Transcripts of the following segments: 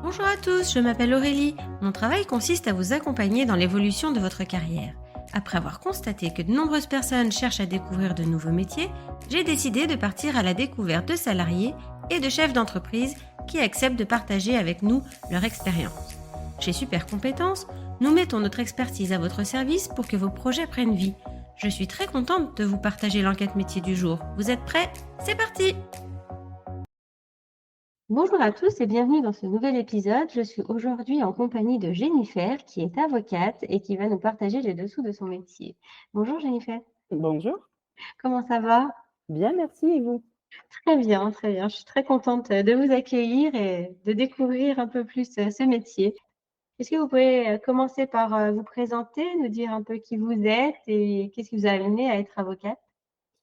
Bonjour à tous, je m'appelle Aurélie. Mon travail consiste à vous accompagner dans l'évolution de votre carrière. Après avoir constaté que de nombreuses personnes cherchent à découvrir de nouveaux métiers, j'ai décidé de partir à la découverte de salariés et de chefs d'entreprise qui acceptent de partager avec nous leur expérience. Chez Super Compétences, nous mettons notre expertise à votre service pour que vos projets prennent vie. Je suis très contente de vous partager l'enquête métier du jour. Vous êtes prêts? C'est parti! Bonjour à tous et bienvenue dans ce nouvel épisode. Je suis aujourd'hui en compagnie de Jennifer, qui est avocate et qui va nous partager les dessous de son métier. Bonjour Jennifer, Bonjour, comment ça va? bien merci et vous? Très bien, très bien. Je suis très contente de vous accueillir et de découvrir un peu plus ce métier. Est-ce que vous pouvez commencer par vous présenter, nous dire un peu qui vous êtes et qu'est-ce qui vous a amené à être avocate?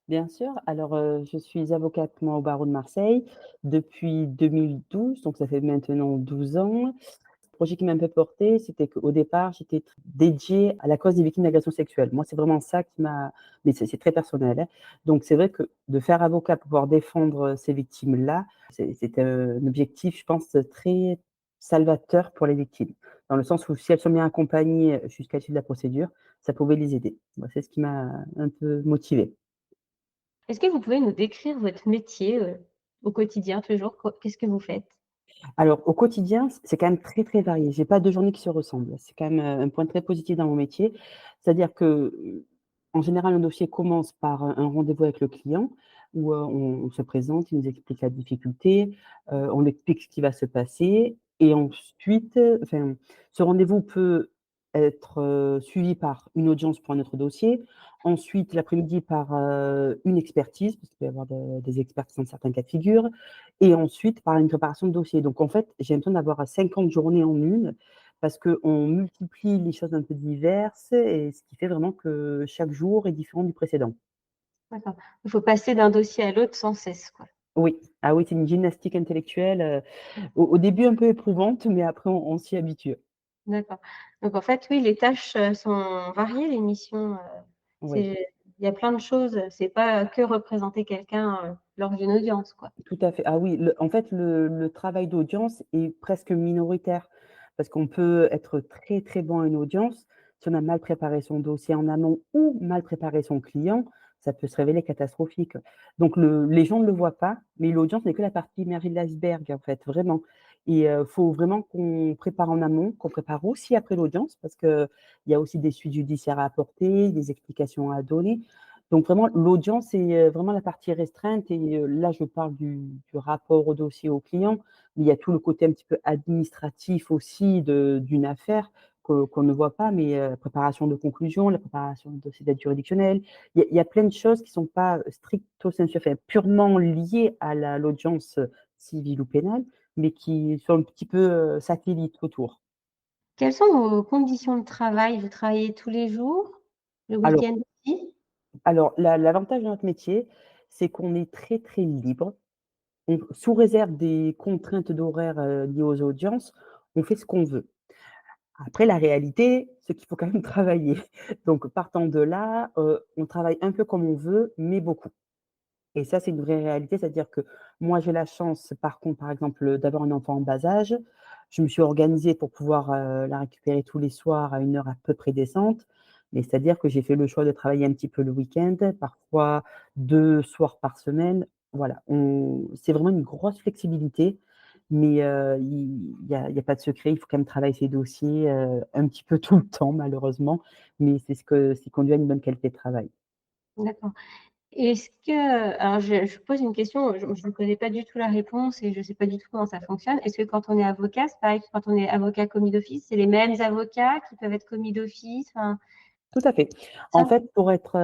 Bien sûr, alors, je suis avocate moi au barreau de Marseille depuis 2012, donc ça fait maintenant 12 ans. Le projet qui m'a un peu portée, c'était qu'au départ, j'étais dédiée à la cause des victimes d'agressions sexuelles. Moi, c'est vraiment ça qui m'a mais c'est très personnel, hein. Donc c'est vrai que de faire avocat pour pouvoir défendre, ces victimes-là, c'est un objectif, je pense, très salvateur pour les victimes. Dans le sens où si elles sont bien accompagnées jusqu'à l'issue de la procédure, ça pouvait les aider. Moi, c'est ce qui m'a un peu motivée. Est-ce que vous pouvez nous décrire votre métier au quotidien, toujours? Qu'est-ce que vous faites? Alors au quotidien, c'est quand même très, très varié. J'ai pas 2 journées qui se ressemblent. C'est quand même, un point très positif dans mon métier. C'est-à-dire que, en général, un dossier commence par un rendez-vous avec le client où, on se présente, il nous explique la difficulté, on lui explique ce qui va se passer et ensuite, enfin, ce rendez-vous peut être, suivi par une audience pour un autre dossier. Ensuite, l'après-midi par, une expertise, parce qu'il peut y avoir des expertises dans certains cas de figure. Et ensuite, par une préparation de dossier. Donc en fait, j'ai l'impression d'avoir 50 journées en une parce qu'on multiplie les choses un peu diverses et ce qui fait vraiment que chaque jour est différent du précédent. D'accord. Il faut passer d'un dossier à l'autre sans cesse, quoi. Oui, ah oui, c'est une gymnastique intellectuelle, au début un peu éprouvante, mais après on s'y habitue. D'accord. Donc en fait, oui, les tâches, sont variées, les missions, Oui, c'est il y a plein de choses, c'est pas que représenter quelqu'un, lors d'une audience, quoi. tout à fait. Ah oui, en fait, le travail d'audience est presque minoritaire parce qu'on peut être très, très bon à une audience. Si on a mal préparé son dossier en amont ou mal préparé son client, ça peut se révéler catastrophique. Donc les gens ne le voient pas, mais l'audience n'est que la partie émergée de l'iceberg, en fait, vraiment. Et faut vraiment qu'on prépare en amont, qu'on prépare aussi après l'audience parce qu'il y a aussi des suites judiciaires à apporter, des explications à donner. Donc vraiment, l'audience est, vraiment la partie restreinte et là, je parle du rapport au dossier au client, mais il y a tout le côté un petit peu administratif aussi d'une affaire qu'on ne voit pas, mais préparation de conclusion, la préparation de dossier d'aide juridictionnelle. Il y a plein de choses qui ne sont pas stricto sensu, enfin purement liées à l'audience civile ou pénale, mais qui sont un petit peu, satellites autour. Quelles sont vos conditions de travail? Vous travaillez tous les jours? Le Alors week-end aussi? l'avantage de notre métier, c'est qu'on est très, très libre. Sous réserve des contraintes d'horaire, liées aux audiences, on fait ce qu'on veut. Après la réalité, c'est qu'il faut quand même travailler. Donc partant de là, on travaille un peu comme on veut, mais beaucoup. Et ça, c'est une vraie réalité, c'est-à-dire que moi, j'ai la chance, par contre, par exemple, d'avoir un enfant en bas âge. Je me suis organisée pour pouvoir, la récupérer tous les soirs à une heure à peu près décente. Mais c'est-à-dire que j'ai fait le choix de travailler un petit peu le week-end, parfois 2 soirs par semaine. Voilà, on c'est vraiment une grosse flexibilité, mais il y a pas de secret. Il faut quand même travailler ses dossiers, un petit peu tout le temps malheureusement, mais c'est ce qui conduit à une bonne qualité de travail. D'accord. Est-ce que alors je pose une question, je ne connais pas du tout la réponse et je ne sais pas du tout comment ça fonctionne. Est-ce que quand on est avocat, c'est pareil que quand on est avocat commis d'office? C'est les mêmes avocats qui peuvent être commis d'office? Enfin, Tout à fait. En ça? fait, pour être,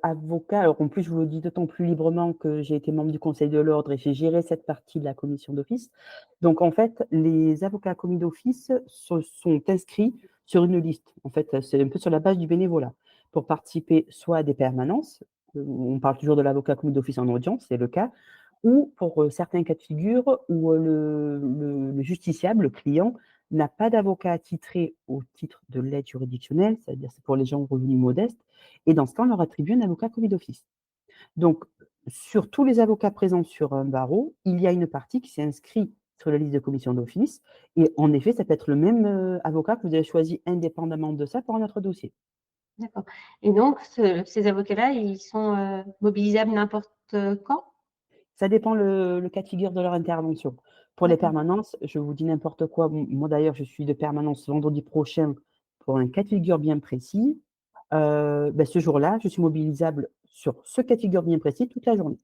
avocat, alors en plus, je vous le dis d'autant plus librement que j'ai été membre du conseil de l'ordre et j'ai géré cette partie de la commission d'office. Donc en fait, les avocats commis d'office se sont inscrits sur une liste. En fait, c'est un peu sur la base du bénévolat pour participer soit à des permanences, on parle toujours de l'avocat commis d'office en audience, c'est le cas, ou pour, certains cas de figure où, le justiciable, le client, n'a pas d'avocat attitré au titre de l'aide juridictionnelle, c'est-à-dire c'est pour les gens aux revenus modestes et dans ce cas, on leur attribue un avocat commis d'office. Donc sur tous les avocats présents sur un barreau, il y a une partie qui s'est inscrite sur la liste de commission d'office et en effet, ça peut être le même, avocat que vous avez choisi indépendamment de ça pour un autre dossier. D'accord et donc ces avocats-là, ils sont, mobilisables n'importe, quand? Ça dépend le cas de figure de leur intervention. Pour les D'accord, permanences, je vous dis n'importe quoi, moi d'ailleurs, je suis de permanence vendredi prochain pour un cas de figure bien précis. Ce jour-là, je suis mobilisable sur ce cas de figure bien précis toute la journée.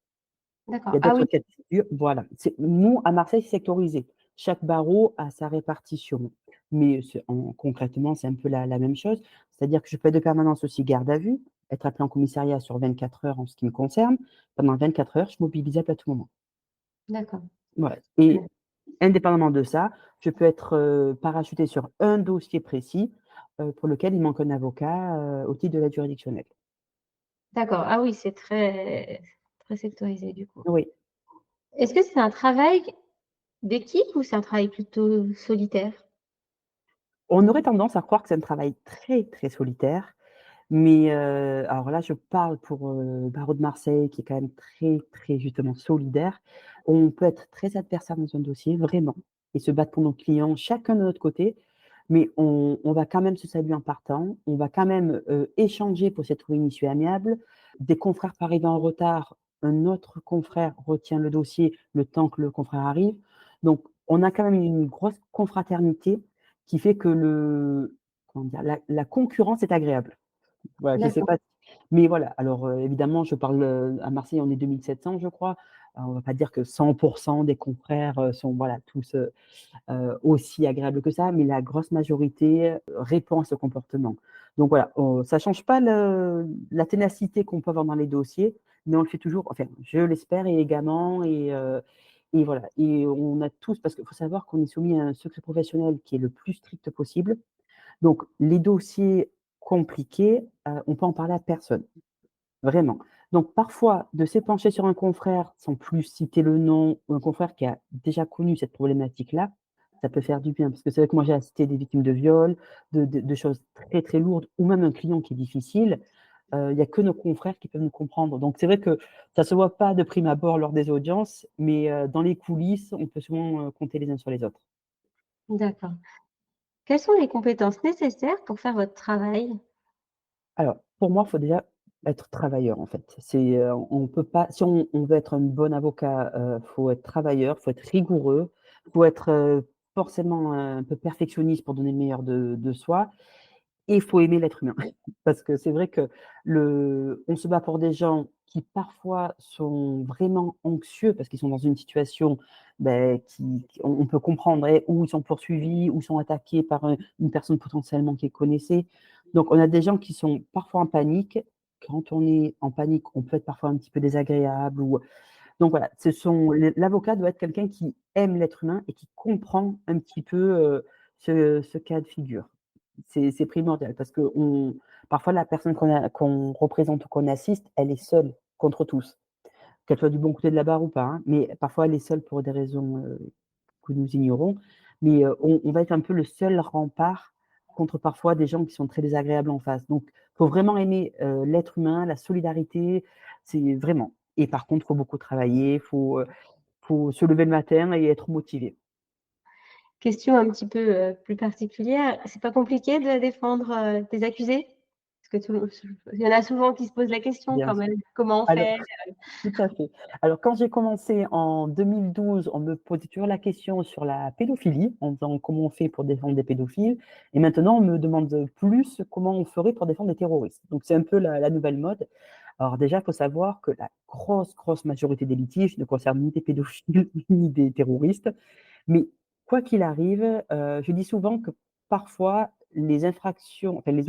Il y d'accord. a Ah d'autres oui, cas de figure voilà. Nous, à Marseille, c'est sectorisé. Chaque barreau a sa répartition. Mais concrètement, c'est un peu la même chose. C'est-à-dire que je peux être de permanence aussi garde à vue, être appelé en commissariat sur 24 heures en ce qui me concerne. Pendant 24 heures, je suis mobilisable à tout moment. d'accord. Voilà Très et bien. indépendamment de ça, je peux être, parachutée sur un dossier précis, pour lequel il manque un avocat, au titre de l'aide juridictionnelle. D'accord. Ah oui, c'est très sectorisé du coup. Oui. Est-ce que c'est un travail d'équipe ou c'est un travail plutôt solitaire? On aurait tendance à croire que c'est un travail très, très solitaire. Mais alors là, je parle pour, le barreau de Marseille qui est quand même très, très justement solidaire. On peut être très adversaire dans un dossier, vraiment et se battre pour nos clients, chacun de notre côté, mais on va quand même se saluer en partant. On va quand même, échanger pour essayer de trouver une issue amiable. Des confrères peuvent arriver en retard, un autre confrère retient le dossier le temps que le confrère arrive. Donc on a quand même une grosse confraternité qui fait que comment dire? La concurrence est agréable. Voilà, je sais D'accord, pas mais voilà, alors, évidemment, je parle, à Marseille, on est 2 700, je crois. On va pas dire que 100 des confrères, sont, voilà, tous, aussi agréables que ça, mais la grosse majorité, répond à ce comportement. Donc voilà, ça change pas la ténacité qu'on peut avoir dans les dossiers, mais on le fait toujours, enfin, je l'espère élégamment et voilà et on a tous parce qu'il faut savoir qu'on est soumis à un secret professionnel qui est le plus strict possible. Donc les dossiers compliqués, on peut en parler à personne, vraiment. Donc parfois, de s'épancher sur un confrère sans plus citer le nom, ou un confrère qui a déjà connu cette problématique-là, ça peut faire du bien. Parce que c'est vrai que moi j'ai assisté des victimes de viol, de choses très, très lourdes ou même un client qui est difficile, il y a que nos confrères qui peuvent nous comprendre. Donc c'est vrai que ça se voit pas de prime abord lors des audiences, mais dans les coulisses, on peut souvent, compter les uns sur les autres. d'accord. Quelles sont les compétences nécessaires pour faire votre travail? Alors, pour moi, il faut déjà être travailleur, en fait. On peut pas si on veut être un bon avocat, faut être travailleur, faut être rigoureux, faut être, forcément un peu perfectionniste pour donner le meilleur de soi et il faut aimer l'être humain. Parce que c'est vrai que on se bat pour des gens qui parfois sont vraiment anxieux parce qu'ils sont dans une situation, on peut comprendre et où ils sont poursuivis, ou sont attaqués par, une personne potentiellement qu'ils connaissaient. Donc on a des gens qui sont parfois en panique. Quand on est en panique, on peut être parfois un petit peu désagréable ou donc voilà, l'avocat doit être quelqu'un qui aime l'être humain et qui comprend un petit peu, ce cas de figure. C'est primordial parce que parfois la personne qu'on représente ou qu'on assiste, elle est seule contre tous. Qu'elle soit du bon côté de la barre ou pas, hein, mais parfois elle est seule pour des raisons, que nous ignorons. Mais, on va être un peu le seul rempart contre parfois des gens qui sont très désagréables en face. Donc, faut vraiment aimer, l'être humain, la solidarité, c'est vraiment et par contre, faut beaucoup travailler, faut se lever le matin et être motivé. Question un petit peu, plus particulière, c'est pas compliqué de défendre, tes accusés? Parce que il y en a souvent qui se posent la question Bien quand sûr. même, comment on Alors fait? tout à fait. Alors quand j'ai commencé en 2012, on me posait toujours la question sur la pédophilie, en disant: «Comment on fait pour défendre des pédophiles?» et maintenant on me demande plus comment on ferait pour défendre des terroristes. Donc c'est un peu la nouvelle mode. Alors déjà, il faut savoir que la grosse, grosse majorité des litiges ne concernent ni des pédophiles ni des terroristes. Mais quoi qu'il arrive, je dis souvent que parfois les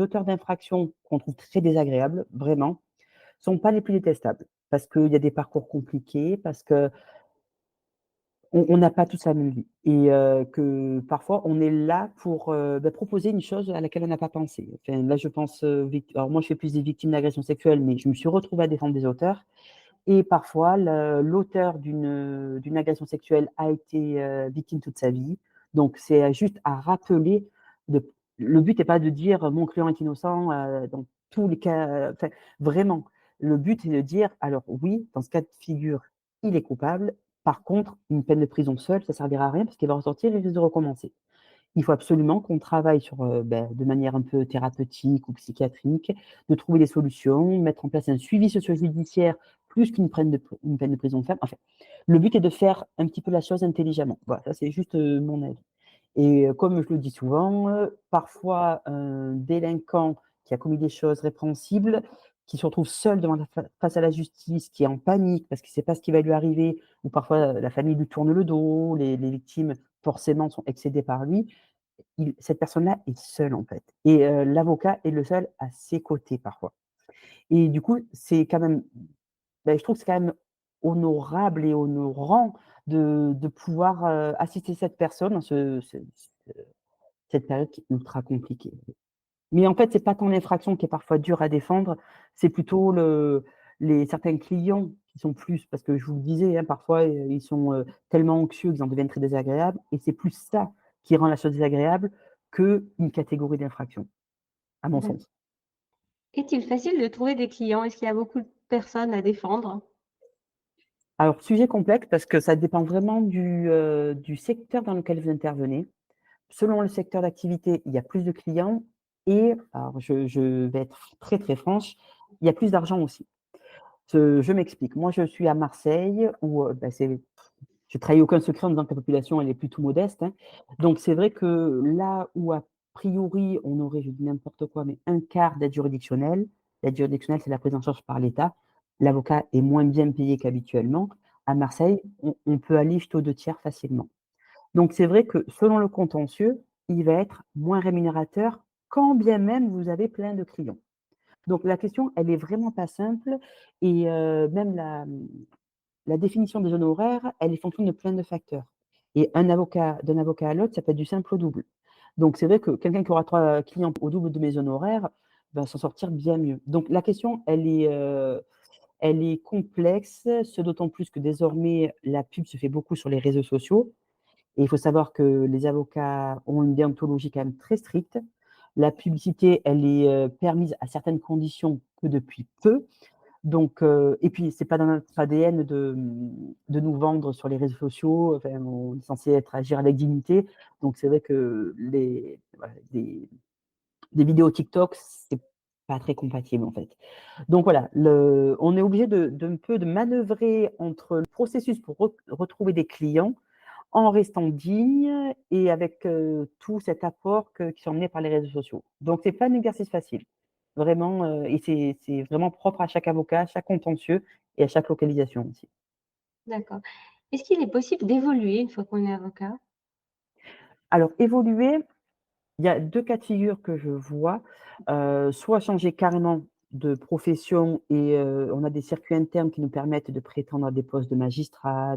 auteurs d'infractions qu'on trouve très désagréables, vraiment, sont pas les plus détestables. Parce qu'il y a des parcours compliqués, parce qu'on n'a pas tous la même vie et que parfois on est là pour, proposer une chose à laquelle on n'a pas pensé. Enfin là je pense, alors moi je fais plus des victimes d'agressions sexuelles, mais je me suis retrouvée à défendre des auteurs et parfois l'auteur d'une agression sexuelle a été, victime toute sa vie. Donc c'est, juste à rappeler de le but n'est pas de dire: «Mon client est innocent», dans tous les cas, enfin vraiment. Le but est de dire: «Alors oui, dans ce cas de figure, il est coupable, Par contre, une peine de prison seule, ça servira à rien parce qu'il va ressortir et risque de recommencer. Il faut absolument qu'on travaille sur, de manière un peu thérapeutique ou psychiatrique, de trouver des solutions, mettre en place un suivi socio-judiciaire plus une peine de prison ferme. Enfin, le but est de faire un petit peu la chose intelligemment. Voilà, ça c'est juste, mon avis. Et comme je le dis souvent, parfois un délinquant qui a commis des choses répréhensibles, qui se retrouve seul devant la face à la justice, qui est en panique parce qu'il ne sait pas ce qui va lui arriver, ou parfois la famille lui tourne le dos, les victimes forcément sont excédées par lui. Cette personne-là est seule en fait et l'avocat est le seul à ses côtés parfois et du coup, c'est quand même je trouve que c'est quand même honorable et honorant de pouvoir, assister cette personne dans cette période qui est ultra compliquée. Mais en fait, c'est pas tant l'infraction qui est parfois dure à défendre, c'est plutôt les certains clients qui sont plus parce que je vous le disais, hein, parfois, ils sont, tellement anxieux qu'ils en deviennent très désagréables et c'est plus ça qui rend la chose désagréable qu'une catégorie d'infraction, à mon D'ac sens. Est-il facile de trouver des clients? Est-ce qu'il y a beaucoup de personnes à défendre? Alors, sujet complexe parce que ça dépend vraiment du secteur dans lequel vous intervenez. Selon le secteur d'activité, il y a plus de clients et alors je vais être très, très franche, il y a plus d'argent aussi. Je m'explique. Moi, je suis à Marseille où, je trahis aucun secret en disant que la population, elle est plutôt modeste, hein. Donc c'est vrai que là où a priori, on aurait, je dis n'importe quoi, mais un quart d'aide juridictionnelle, l'aide juridictionnelle, c'est la prise en charge par l'État. L'avocat est moins bien payé qu'habituellement. À Marseille, on peut aller jusqu'aux 2 tiers facilement. Donc c'est vrai que selon le contentieux, il va être moins rémunérateur quand bien même vous avez plein de clients. Donc la question, elle est vraiment pas simple et même la définition des honoraires, elle est fonction de plein de facteurs et d'un avocat à l'autre, ça peut être du simple au double. Donc c'est vrai que quelqu'un qui aura 3 clients au double de mes honoraires va s'en sortir bien mieux. Donc la question, elle est complexe, ce d'autant plus que désormais la pub se fait beaucoup sur les réseaux sociaux et il faut savoir que les avocats ont une déontologie quand même très stricte. La publicité, elle est, permise à certaines conditions que depuis peu. Donc et puis c'est pas dans notre ADN de nous vendre sur les réseaux sociaux, enfin on est censé agir avec dignité. Donc c'est vrai que des vidéos TikTok, c'est pas très compatible en fait. Donc voilà, on est obligé de un peu de manœuvrer entre le processus pour retrouver des clients en restant digne et avec, tout cet apport qui sont emmenés par les réseaux sociaux. Donc c'est pas un exercice facile. Vraiment, et c'est vraiment propre à chaque avocat, à chaque contentieux et à chaque localisation aussi. D'accord. Est-ce qu'il est possible d'évoluer une fois qu'on est avocat? Alors évoluer, il y a 2 cas de figure que je vois, soit changer carrément de profession et on a des circuits internes qui nous permettent de prétendre à des postes de magistrats,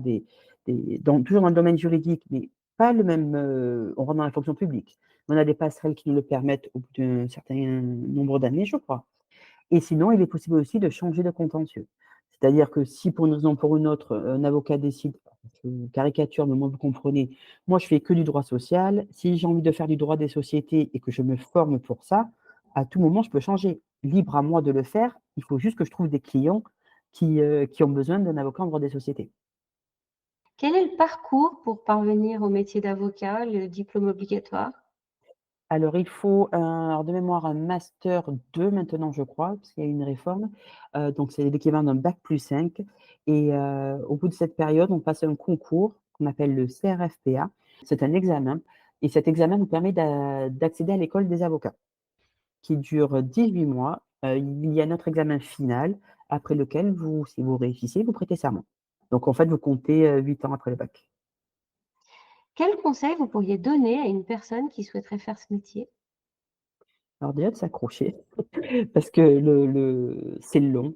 toujours dans le domaine juridique, mais pas le même, on rentre dans la fonction publique. On a des passerelles qui nous le permettent au bout d'un certain nombre d'années, je crois. Et sinon, il est possible aussi de changer de contentieux. C'est-à-dire que si pour une raison ou pour une autre, un avocat décide, je caricature, mais moi vous comprenez, moi je fais que du droit social. Si j'ai envie de faire du droit des sociétés et que je me forme pour ça, à tout moment je peux changer. Libre à moi de le faire, il faut juste que je trouve des clients qui ont besoin d'un avocat en droit des sociétés. Quel est le parcours pour parvenir au métier d'avocat, le diplôme obligatoire? Alors il faut alors de mémoire un master 2 maintenant je crois, parce qu'il y a eu une réforme, donc c'est l'équivalent d'un bac+5 et au bout de cette période, on passe un concours qu'on appelle le CRFPA. C'est un examen et cet examen nous permet d'accéder à l'école des avocats qui dure 18 mois. Il y a notre examen final après lequel vous si vous réussissez, vous prêtez serment. Donc en fait, vous comptez, 8 ans après le bac. Quel conseil vous pourriez donner à une personne qui souhaiterait faire ce métier? Alors déjà de s'accrocher. Parce que c'est long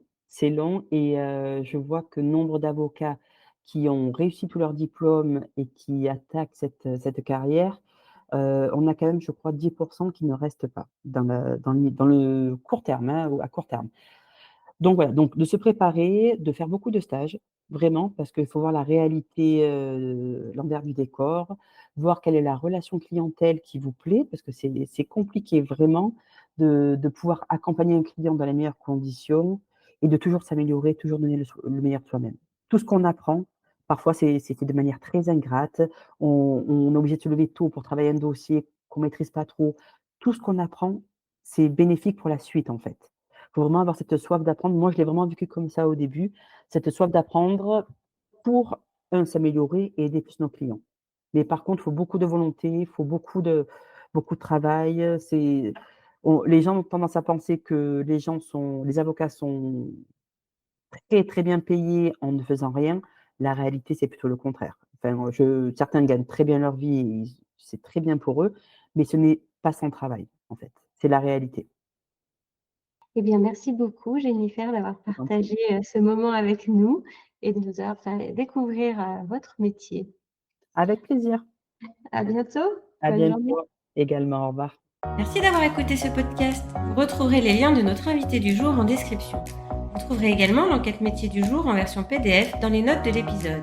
et je vois que nombre d'avocats qui ont réussi tous leurs diplômes et qui attaquent cette carrière, on a quand même, je crois, 10 qui ne restent pas dans le court terme, hein, ou à court terme. Donc voilà, donc de se préparer, de faire beaucoup de stages, vraiment, parce qu'il faut voir la réalité, l'envers du décor, voir quelle est la relation clientèle qui vous plaît, parce que c'est compliqué vraiment de pouvoir accompagner un client dans les meilleures conditions et de toujours s'améliorer, toujours donner le meilleur de soi-même. Tout ce qu'on apprend Parfois, c'est fait de manière très ingrate. On est obligé de se lever tôt pour travailler un dossier qu'on maîtrise pas trop. Tout ce qu'on apprend, c'est bénéfique pour la suite, en fait. Il faut vraiment avoir cette soif d'apprendre. Moi, je l'ai vraiment vécu comme ça au début, cette soif d'apprendre pour, s'améliorer et aider plus nos clients. Mais par contre, il faut beaucoup de volonté, il faut beaucoup de travail, les gens ont tendance à penser que les avocats sont très, très bien payés en ne faisant rien. La réalité, c'est plutôt le contraire. Enfin, certains gagnent très bien leur vie et c'est très bien pour eux, mais ce n'est pas sans travail, en fait. C'est la réalité. Eh bien, merci beaucoup Jennifer d'avoir Je t'en prie. partagé, ce moment avec nous et de nous avoir fait découvrir, votre métier. Avec plaisir. À bientôt, À bonne journée. bientôt également. Au revoir. Merci d'avoir écouté ce podcast. Vous retrouverez les liens de notre invité du jour en description. Vous trouverez également l'enquête métier du jour en version PDF dans les notes de l'épisode.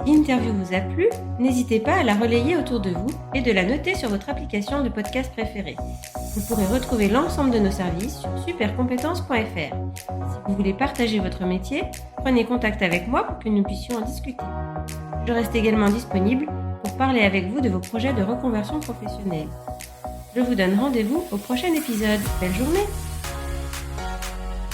Si l'interview vous a plu, n'hésitez pas à la relayer autour de vous et de la noter sur votre application de podcast préférée. Vous pourrez retrouver l'ensemble de nos services sur supercompétences.fr. Si vous voulez partager votre métier, prenez contact avec moi pour que nous puissions en discuter. Je reste également disponible pour parler avec vous de vos projets de reconversion professionnelle. Je vous donne rendez-vous au prochain épisode. Belle journée!